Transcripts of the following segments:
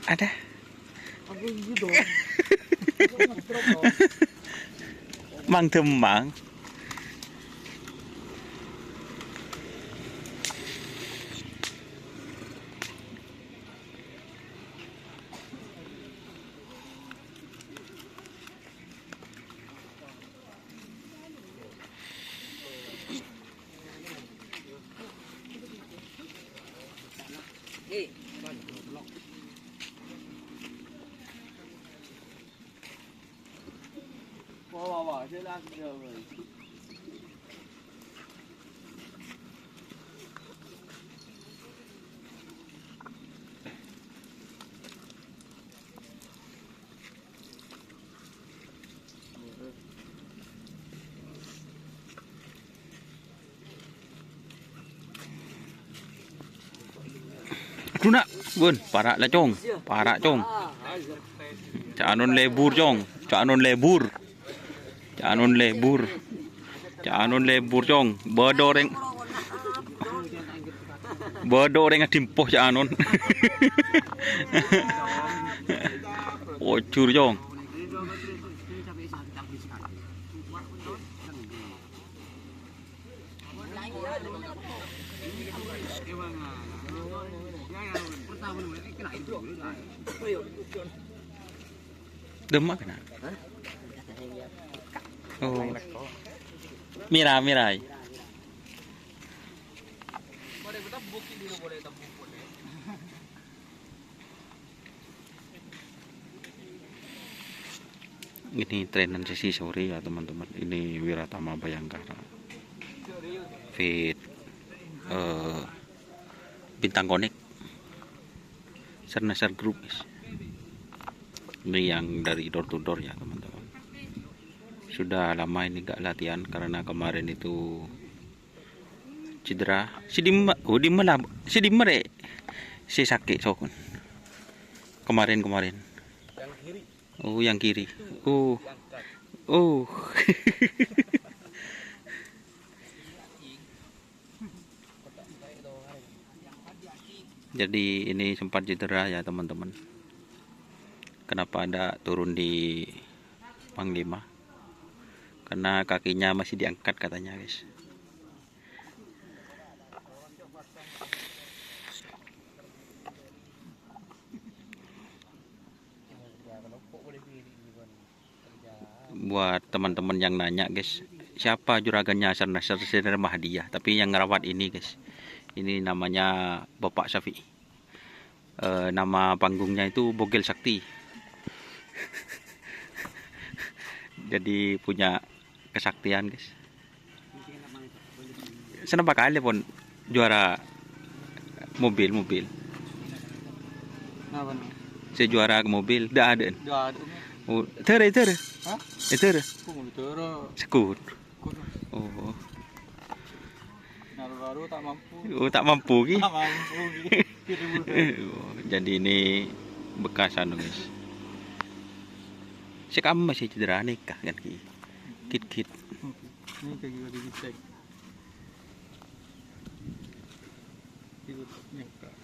Ada. Aku gitu. Mang Themang. Wah, saya lah sudah. Aduh nak, bun, parak lah cong, parak cong. Cak anon lebur cong, cak anon lebur, cak anon lebur, cak anon lebur cong. Bedoreng timpoh cak anon. Ocur cong. Demak kena. Oh. Mirai. Ini trenan sesi sore ya teman-teman. Ini Wiratama Bayangkara. Fit Bintang Konek. Sernasar Group. Ini yang dari door to door ya teman-teman. Sudah lama ini gak latihan karena kemarin itu cedera. Si sakit sokun. Kemarin. Yang kiri. Oh, yang kiri. Oh. Jadi ini sempat cedera ya teman-teman. Kenapa ada turun di Panglima? Karena kakinya masih diangkat katanya, guys. Buat teman-teman yang nanya, guys, siapa juragannya Nasr Mahdiah? Tapi yang ngerawat ini, guys, ini namanya Bapak Syafi'i. Nama panggungnya itu Bogel Sakti. Jadi punya kesaktian, guys. Senapa kali pun juara mobil. Apa nih? Saya juara mobil, dah ada. Dah ada. Oh, tere. Hah? Tere. Kung tero. Sekut. Oh. Baru tak mampu. Oh, tak mampu ki. Tak mampu ki. Jadi ini bekasan, guys. Sekarang masih cedera nikah kan ki. Kit. Ini kayak gini dicek. Ikutnya kak.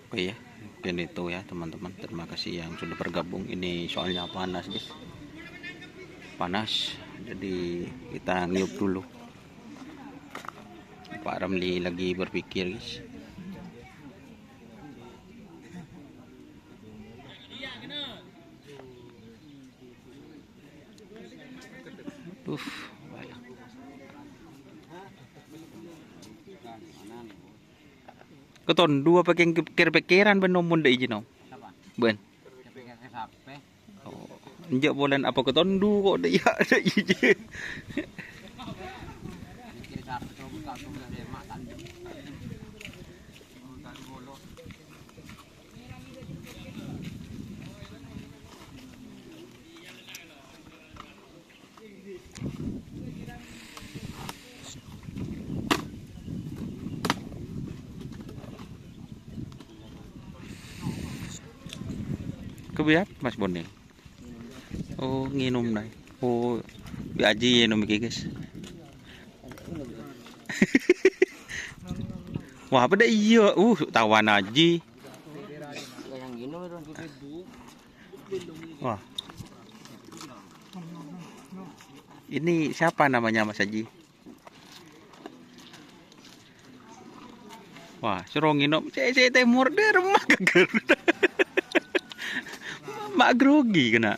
Oh iya, dan itu ya teman-teman. Terima kasih yang sudah bergabung. Ini soalnya panas, guys. Panas, jadi kita ngiup dulu. Pak Ramli lagi berpikir, guys. Keton dua pakai kira-pikiran benom deh izin om. Ben. Oh, njak bolan apa keton du kok deh ya ada izin. Kebiap Mas Bondel. Oh, nginum dai. Oh, bi aji nginum iki, guys. Wah, pada iya. Tawan aji. Wah. Ini siapa namanya Mas Haji? Wah, suruh nginum. Saya temur deh rumah geger. Mak grogi kena.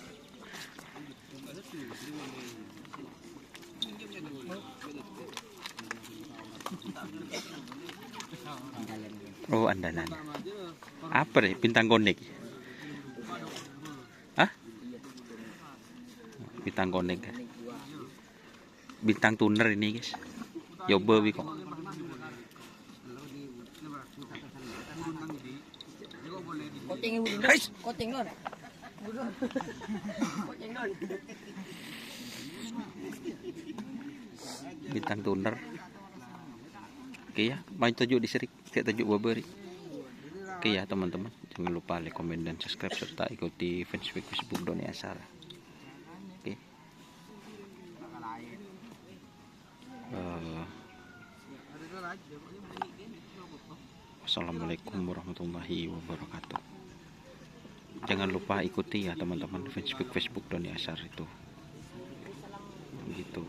Oh, andalan. Apa deh? Bintang konek. Hah? Bintang konek. Bintang tuner ini, guys. Yoba wi kok. Koceng lon. Bintang tuner. Oke ya, main tajuk di serik, tidak tajuk baberi. Oke ya teman-teman, jangan lupa like, komen, dan subscribe serta ikuti fanspage Facebook Doni Asara. Oke. Wassalamualaikum warahmatullahi wabarakatuh. Jangan lupa ikuti ya teman-teman Facebook Doni Asara itu. Gitu.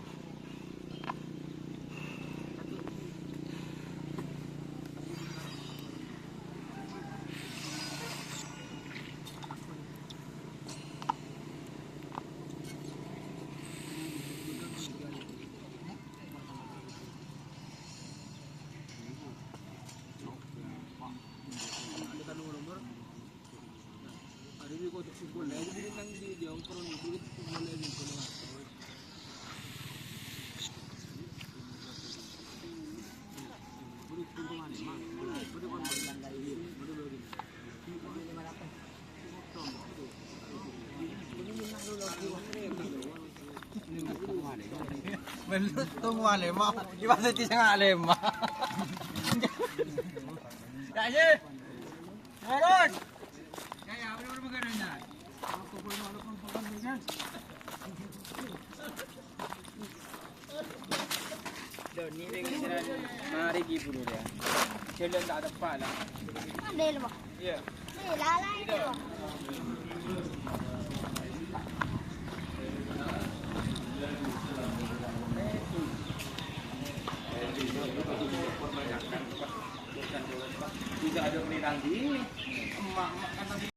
Menurut tunggu alema, ibadah ti sa alema. Kaya. Meron. Kaya ano naman magana na? Ako po ano pang pagkakas. Doni ring sira mari gibulo dia. Kailan ada pala? Andel mo. Iya. Lalay ko. Tidak ada penirang di emak-emak kan